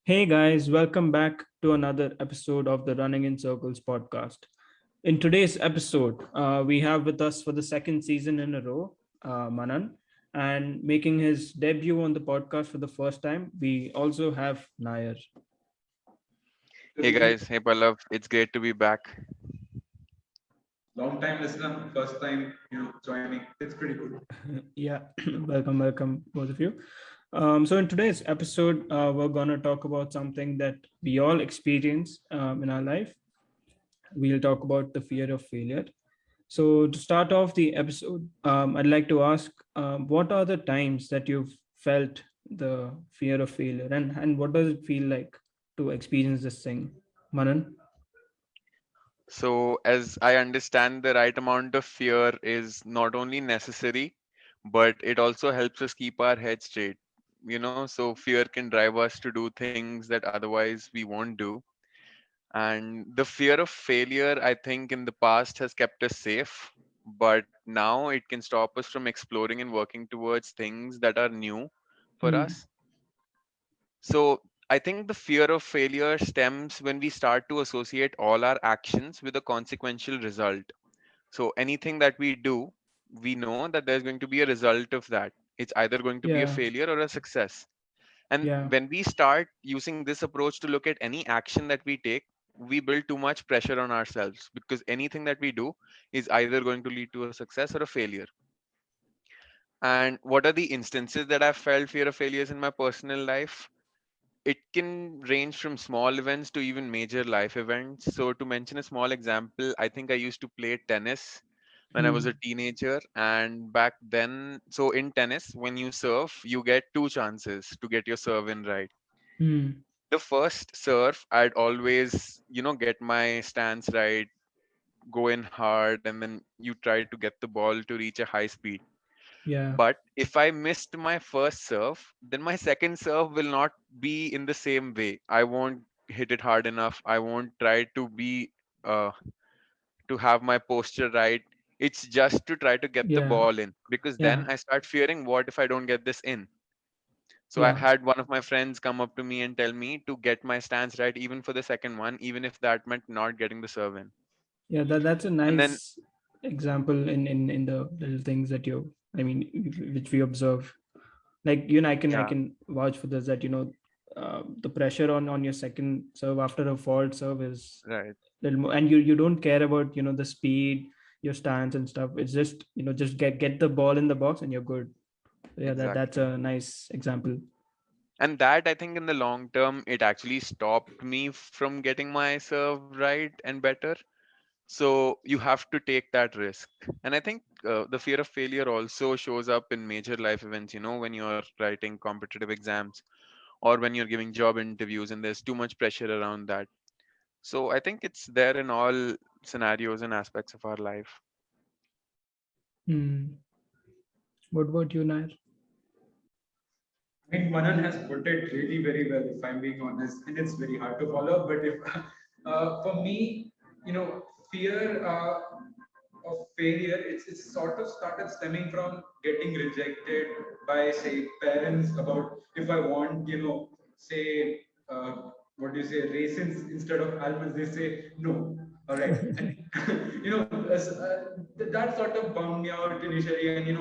Hey guys, welcome back to another episode of the Running in Circles podcast. In today's episode, we have with us for the second season in a row, Manan, and making his debut on the podcast for the first time, we also have Nair. Hey guys, hey Pallav, it's great to be back. Long time listener, first time joining. It's pretty good. Yeah, welcome, both of you. So, in today's episode, we're going to talk about something that we all experience in our life. We'll talk about the fear of failure. So, to start off the episode, I'd like to ask what are the times that you've felt the fear of failure, and what does it feel like to experience this thing? Manan? So, as I understand, the right amount of fear is not only necessary, but it also helps us keep our head straight. So fear can drive us to do things that otherwise we won't do. And the fear of failure, I think, in the past has kept us safe, but now it can stop us from exploring and working towards things that are new for Hmm. us. So I think the fear of failure stems when we start to associate all our actions with a consequential result. So anything that we do, we know that there's going to be a result of that. It's either going to be a Yeah, failure or a success. And yeah, when we start using this approach to look at any action that we take, we build too much pressure on ourselves because anything that we do is either going to lead to a success or a failure. And what are the instances that I've felt fear of failures in my personal life? It can range from small events to even major life events. So, to mention a small example, I think I used to play tennis when I was a hmm. teenager. And back then, so in tennis, when you serve, you get two chances to get your serve in right. Hmm. The first serve, I'd always, get my stance right, go in hard, and then you try to get the ball to reach a high speed. Yeah, But if I missed my first serve, then my second serve will not be in the same way. I won't hit it hard enough. I won't try uh, to have my posture right. It's just to try to get the yeah, ball in because then yeah, I start fearing what if I don't get this in. So I yeah. had one of my friends come up to me and tell me to get my stance right even for the second one, even if that meant not getting the serve in. Yeah, that's a And then nice example in the little things that I mean, which we observe. Like I can vouch for this that the pressure on your second serve after a fault serve is right, little more, and you don't care about the speed, your stance and stuff. It's just just get the ball in the box and you're good. So yeah, that's exactly. a nice example. And that I think in the long term it actually stopped me from getting my serve right and better. So you have to take that risk. And I think the fear of failure also shows up in major life events, when you're writing competitive exams or when you're giving job interviews and there's too much pressure around that. So I think it's there in all scenarios and aspects of our life. Hmm. What about you, Nair? I mean, Manan has put it really very well, if I'm being honest, and it's very hard to follow. But if for me, fear of failure, it's sort of started stemming from getting rejected by, say, parents about if I want, say, what do you say, raisins instead of almonds, they say no. All right, and that sort of bummed me out initially, and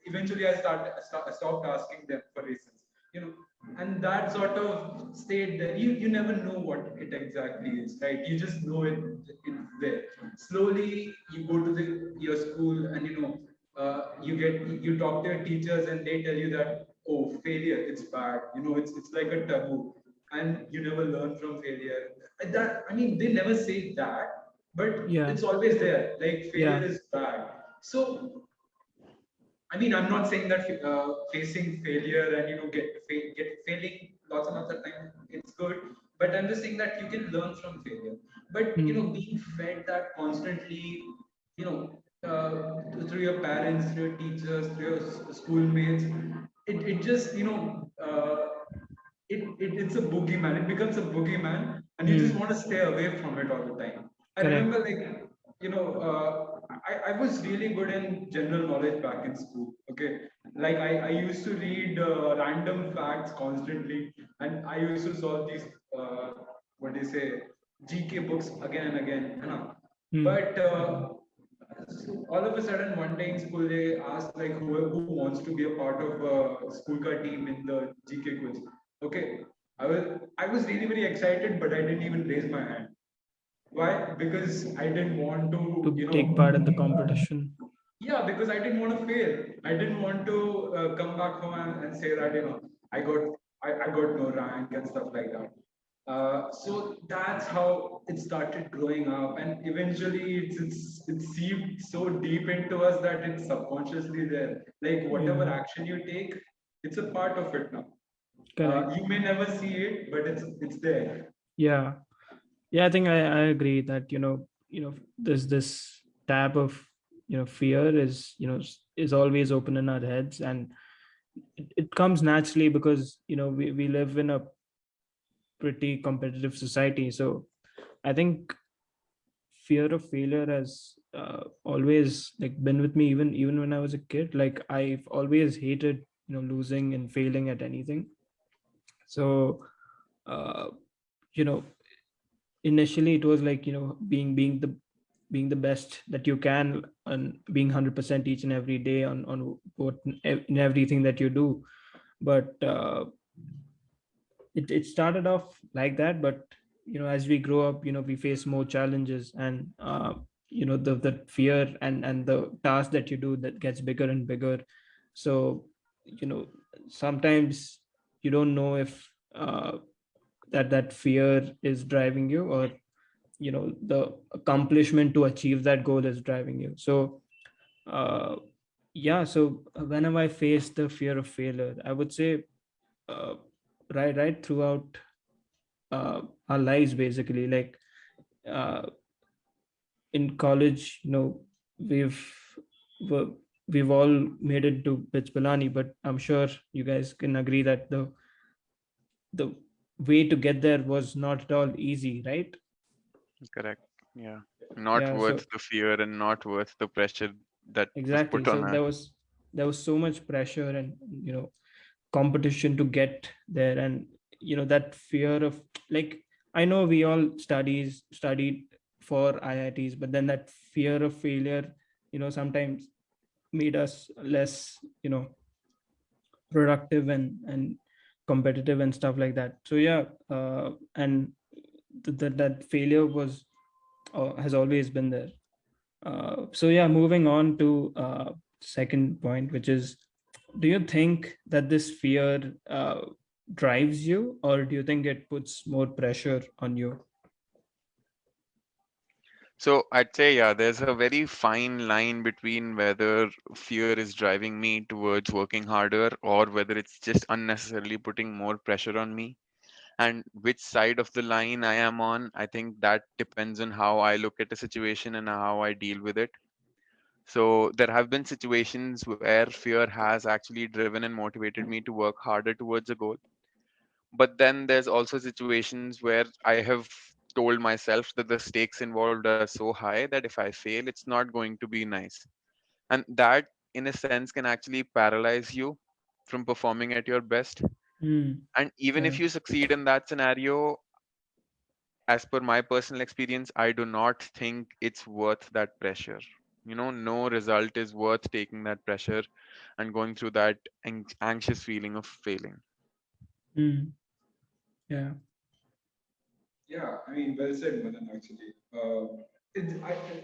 eventually I stopped asking them for raisins. You know, and that sort of stayed there. You never know what it exactly is, right? You just know it's there. Slowly you go to your school, and you talk to your teachers, and they tell you that, oh, failure, it's bad, it's like a taboo, and you never learn from failure. That, I mean, they never say that, but Yeah, it's always there, like failure yeah, is bad. So I mean, I'm not saying that facing failure and get failing lots and lots of time it's good, but I'm just saying that you can learn from failure. But hmm. being fed that constantly, through your parents, through your teachers, through your schoolmates, it just it's a boogeyman. It becomes a boogeyman, and you just Hmm. want to stay away from it all the time. I Correct. remember, like, I was really good in general knowledge back in school. Okay, like I used to read random facts constantly, and I used to solve these what do you say, GK books again and again, you know. Hmm. But so all of a sudden, one day in school, they asked like who wants to be a part of a school car team in the GK quiz. Okay, I was really very excited, but I didn't even raise my hand. Why? Because I didn't want to, To take part in the competition. yeah, because I didn't want to fail. I didn't want to come back home and say that I got I got no rank and stuff like that. So that's how it started growing up, and eventually it seeped so deep into us that it's subconsciously there. Like whatever Yeah. action you take, it's a part of it now. Correct. You may never see it, but it's there. Yeah. Yeah, I think I agree that there's this tab of fear is is always open in our heads, and it comes naturally because we live in a pretty competitive society. So I think fear of failure has always like been with me, even when I was a kid. Like I've always hated losing and failing at anything. So uh, you know initially it was like being the best that you can, and being 100% each and every day on what in everything that you do. But it started off like that, but as we grow up, we face more challenges, and the fear and the task that you do that gets bigger and bigger. So sometimes you don't know if that fear is driving you, or the accomplishment to achieve that goal is driving you. So uh, yeah, so whenever I face the fear of failure, I would say uh, right throughout our lives, basically. Like uh, in college, we've we- we've all made it to Bits Pilani, but I'm sure you guys can agree that the way to get there was not at all easy, right? Correct. Yeah. Not Yeah, so worth the fear and not worth the pressure that was exactly. put So on us. there was so much pressure and competition to get there, and that fear of, like, I know we all studied for IITs, but then that fear of failure sometimes made us less productive and competitive and stuff like that. So yeah, and that failure was has always been there. So yeah, moving on to second point, which is, do you think that this fear drives you, or do you think it puts more pressure on you? So I'd say, yeah, there's a very fine line between whether fear is driving me towards working harder or whether it's just unnecessarily putting more pressure on me. And which side of the line I am on, I think that depends on how I look at a situation and how I deal with it. So there have been situations where fear has actually driven and motivated me to work harder towards a goal. But then there's also situations where I have told myself that the stakes involved are so high that if I fail, it's not going to be nice. And that, in a sense, can actually paralyze you from performing at your best. Hmm. And even Yeah. if you succeed in that scenario, as per my personal experience, I do not think it's worth that pressure. No result is worth taking that pressure and going through that anxious feeling of failing. Hmm. Yeah. Yeah, I mean, well said, Manan, actually.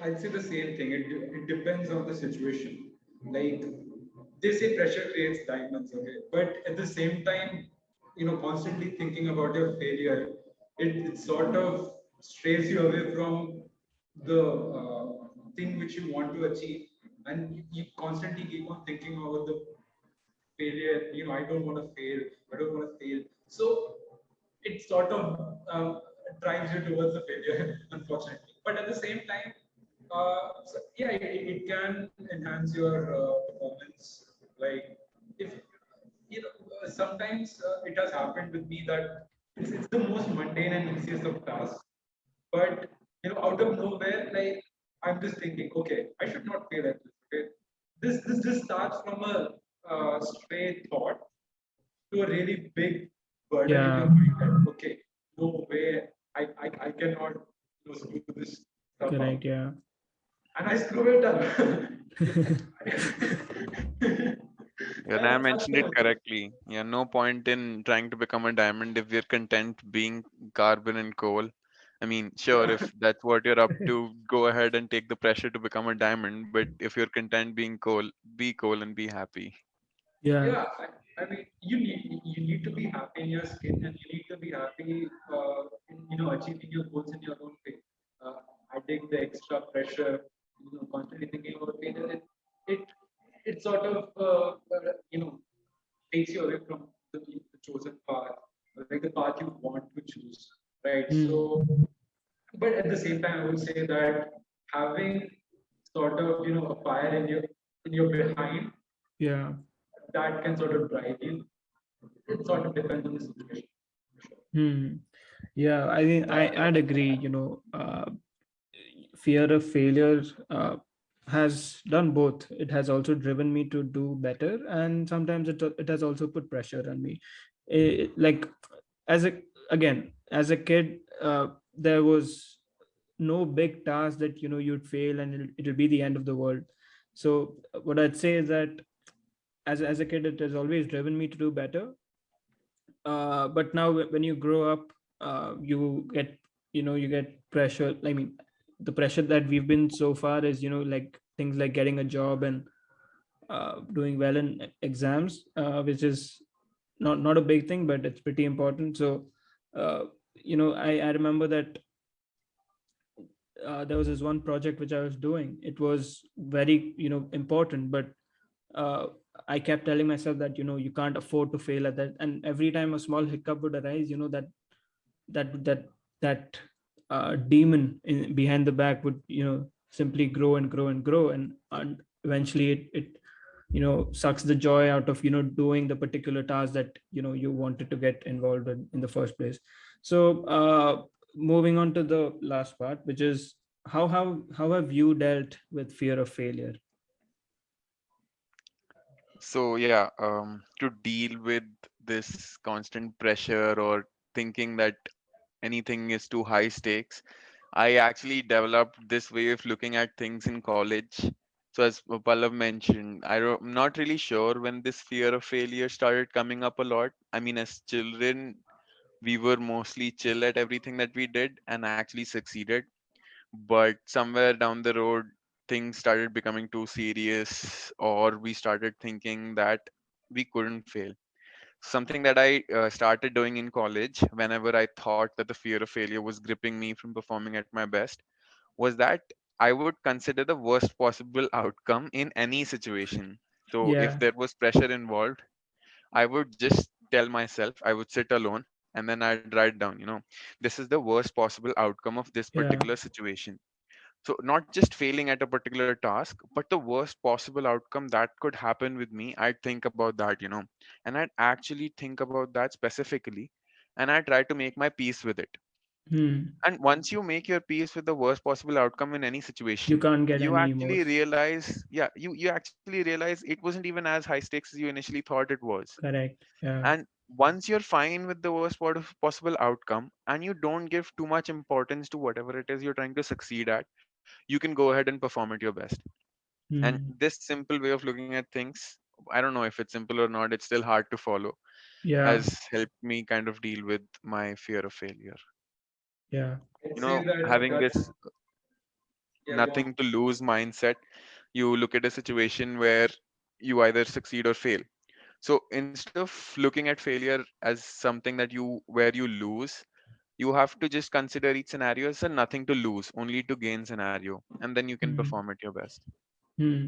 I'd say the same thing. It depends on the situation. Like, they say pressure creates diamonds, okay? But at the same time, constantly thinking about your failure, it sort of strays you away from the thing which you want to achieve. And you constantly keep on thinking about the failure. I don't want to fail. I don't want to fail. So it sort of drives you towards the failure, unfortunately. But at the same time, so yeah, it can enhance your performance. Like, if sometimes it has happened with me that it's the most mundane and easiest of tasks, but out of nowhere, like, I'm just thinking, okay, I should not fail at this. Okay, this just starts from a stray thought to a really big. burden in your Yeah, mind that okay, no way, I cannot screw this stuff up, correct. Yeah. and I screw it up. And I mentioned it correctly. Yeah, no point in trying to become a diamond if you're content being carbon and coal. I mean, sure, Yeah. if that's what you're up to, go ahead and take the pressure to become a diamond. But if you're content being coal, be coal and be happy. Yeah. Yeah, I mean, you need to be happy in your skin, and you need to be happy in achieving your goals in your own way. Uh, Adding the extra pressure, constantly thinking about failure, it it sort of takes you away from the chosen path, like the path you want to choose, right? Hmm. So, but at the same time, I would say that having sort of a fire in your behind Yeah. that can sort of drive you. It sort of depends on the situation. For sure. Hmm. Yeah. I mean, I'd agree. Fear of failure has done both. It has also driven me to do better, and sometimes it has also put pressure on me. Like as a again as a kid, there was no big task that you'd fail and it'll be the end of the world. So what I'd say is that as a kid, it has always driven me to do better. But now when you grow up, you get pressure. I mean, the pressure that we've been so far is like things like getting a job and doing well in exams, which is not a big thing, but it's pretty important. So uh, I remember that there was this one project which I was doing. It was very important, but uh, I kept telling myself that you can't afford to fail at that. And every time a small hiccup would arise, that that that demon behind the back would simply grow and grow and grow, and eventually it sucks the joy out of doing the particular task that you wanted to get involved in the first place. So moving on to the last part, which is how have you dealt with fear of failure? So yeah, to deal with this constant pressure or thinking that anything is too high stakes, I actually developed this way of looking at things in college. So as Pallav mentioned, I'm not really sure when this fear of failure started coming up a lot. I mean, as children, we were mostly chill at everything that we did and actually succeeded. But somewhere down the road, things started becoming too serious, or we started thinking that we couldn't fail. Something that I started doing in college whenever I thought that the fear of failure was gripping me from performing at my best was that I would consider the worst possible outcome in any situation. So if Yeah. there was pressure involved, I would just tell myself, I would sit alone and then I'd write down, this is the worst possible outcome of this Yeah. particular situation. So not just failing at a particular task, but the worst possible outcome that could happen with me. I'd think about that, and I'd actually think about that specifically, and I try to make my peace with it. Hmm. And once you make your peace with the worst possible outcome in any You situation, can't get you any actually more. realize, yeah, you actually realize it wasn't even as high stakes as you initially thought it was. Correct. Yeah. And once you're fine with the worst possible outcome, and you don't give too much importance to whatever it is you're trying to succeed at, you can go ahead and perform at your best. And Hmm. this simple way of looking at things, I don't know if it's simple or not, it's still hard to follow, Yeah. has helped me kind of deal with my fear of failure. Yeah. I'd say that Having that's this yeah, go nothing on. to lose mindset, you look at a situation where you either succeed or fail. So instead of looking at failure as something that where you lose, you have to just consider each scenario as a nothing to lose, only to gain scenario, and then you can Hmm. perform at your best. Hmm.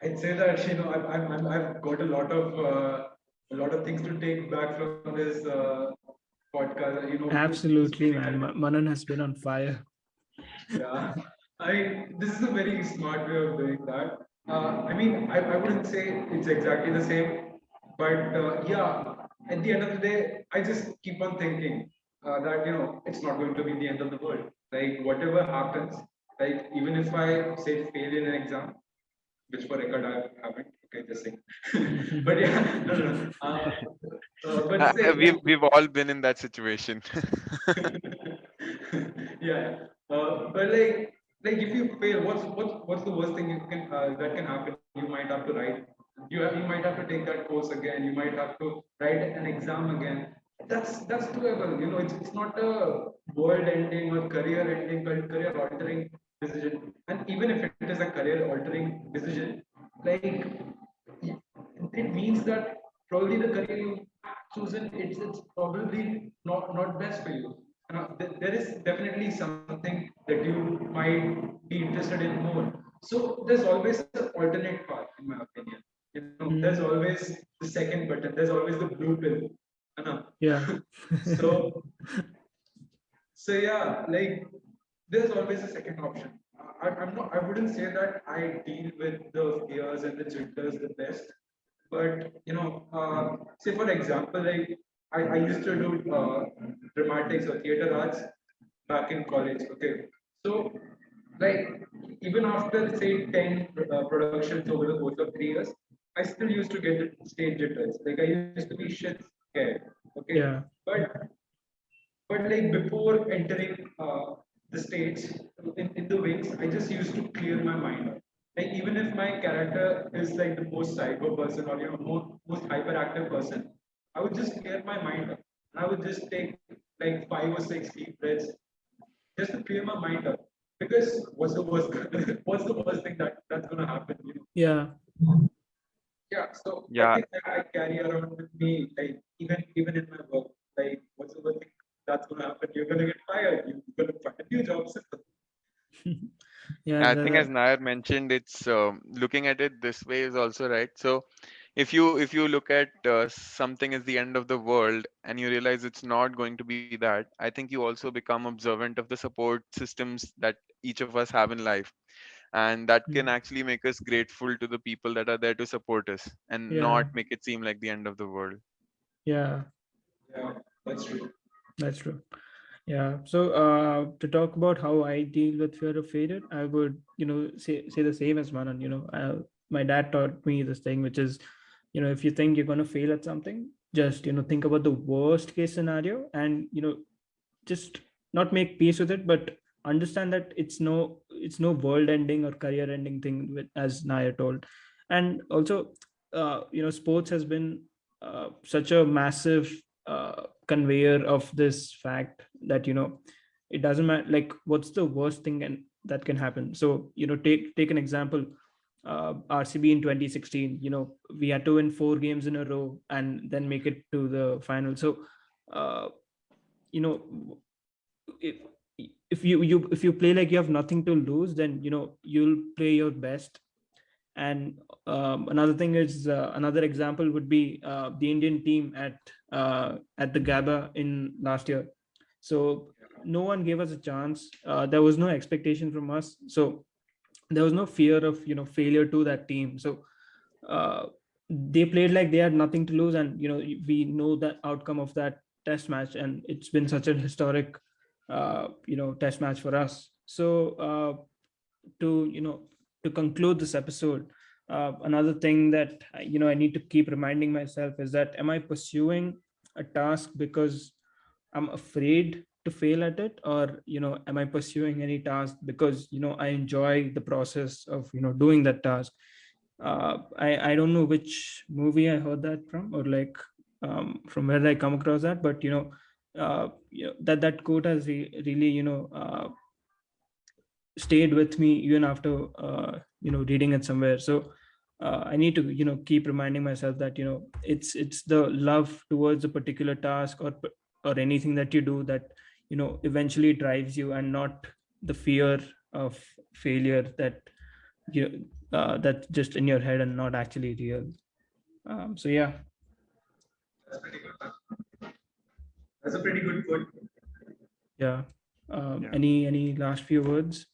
I'd say that I've got a lot of things to take back from this podcast. To Absolutely, feeling man. that Manan has been on fire. yeah, this is a very smart way of doing that. I mean, I wouldn't say it's exactly the same, but yeah, at the end of the day, I just keep on thinking that it's not going to be the end of the world. Like whatever happens, like even if I say fail in an exam, which for record I haven't. Okay, just saying. But yeah, no, no, no. But say we've like, we've all been in that situation. yeah. But like if you fail, what's the worst thing you can that can happen? You might have to write. You might have to take that course again. You might have to write an exam again. That's doable. You know, it's not a world-ending or career-ending or career-altering decision. And even if it is a career-altering decision, like it means that probably the career you chosen it's probably not best for you. There is definitely something that you might be interested in more. So there's always an alternate path, in my opinion. You know, there's Mm, always the second button. There's always the blue pill. You know? yeah. So so yeah, like there's always a second option. I'm not. I wouldn't say that I deal with the fears and the jitters the best, but say for example, like I used to do dramatics or theater arts back in college. Okay, so like even after say 10 productions over the course of 3 years, I still used to get the stage jitters. Like I used to be shit scared. Okay, Yeah. but like before entering the stage in the wings, I just used to clear my mind out. Like even if my character is like the most cyber person or most hyperactive person, I would just clear my mind up. And I would just take like 5 or 6 deep breaths just to clear my mind up. Because what's the worst what's the worst thing that's gonna happen, you know? Yeah. Yeah, so I Yeah, think that I carry around with me, like even in my work, like what's the worst thing that's gonna happen? You're gonna get fired. You're gonna find a new job. Simple. Yeah. I think as Nair mentioned, it's looking at it this way is also right. So if you look at something as the end of the world and you realize it's not going to be that, I think you also become observant of the support systems that each of us have in life, and that can Mm, actually make us grateful to the people that are there to support us and yeah. not make it seem like the end of the world. Yeah. Yeah, that's true. That's true. Yeah. So, to talk about how I deal with fear of failure, I would, say the same as Manan. My dad taught me this thing, which is, if you think you're going to fail at something, just, think about the worst case scenario and, just not make peace with it, but understand that it's no world ending or career ending thing, as Naya told. And also, sports has been such a massive conveyor of this fact that it doesn't matter, like, what's the worst thing that can happen. So, take an example. RCB in 2016, we had to win 4 games in a row and then make it to the final. So, uh, you know if if you play like you have nothing to lose, then you'll play your best. And another thing is, another example would be the Indian team at the GABA in last year. So no one gave us a chance. There was no expectation from us, so there was no fear of failure to that team. So uh, they played like they had nothing to lose, and we know the outcome of that test match, and it's been such a historic test match for us. So to to conclude this episode, another thing that I need to keep reminding myself is that, am I pursuing a task because I'm afraid to fail at it, or am I pursuing any task because I enjoy the process of doing that task. I don't know which movie I heard that from, or like from where I come across that, but that quote has really stayed with me even after reading it somewhere. So I need to keep reminding myself that it's the love towards a particular task, or anything that you do, that eventually drives you, and not the fear of failure that that's just in your head and not actually real. So yeah. That's pretty good. That's a pretty good quote. Yeah. Yeah. Any last few words?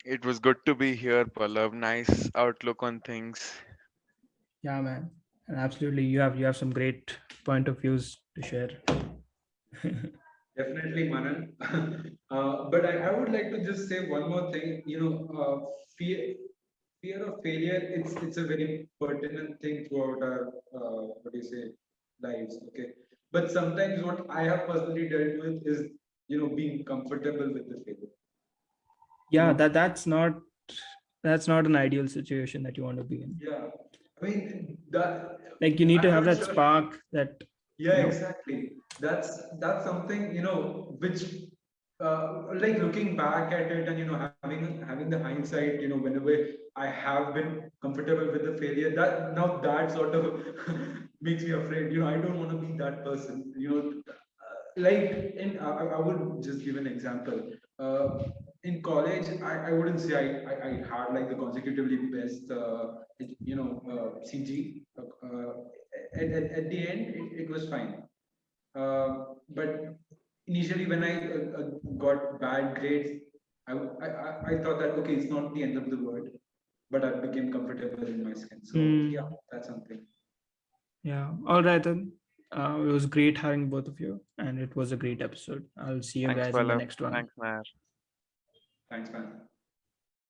It was good to be here, Pallav. Nice outlook on things. Yeah, man. And absolutely, you have some great point of views to share. Definitely, Manan. But I would like to just say one more thing. Fear. Fear of failure, it's a very pertinent thing throughout our what do you say, lives. Okay, but sometimes what I have personally dealt with is, being comfortable with the failure. You Yeah, know, that's not an ideal situation that you want to be in. yeah. I mean that Like you need to I'm have not that sure. spark that, Yeah, you know. exactly. That's something, which like looking back at it and having the hindsight, whenever I have been comfortable with the failure, that now that sort of makes me afraid. I don't want to be that person. Like I would just give an example. In college, I wouldn't say I had like the consecutively best CG. At the end, it was fine. But initially, when I got bad grades, I thought that okay, it's not the end of the world, but I became comfortable in my skin. So yeah, Hmm. that's something. Yeah. All right then. It was great having both of you, and it was a great episode. I'll see you Thanks, guys in the Pallab. next one. Thanks, Nair. Thanks, man.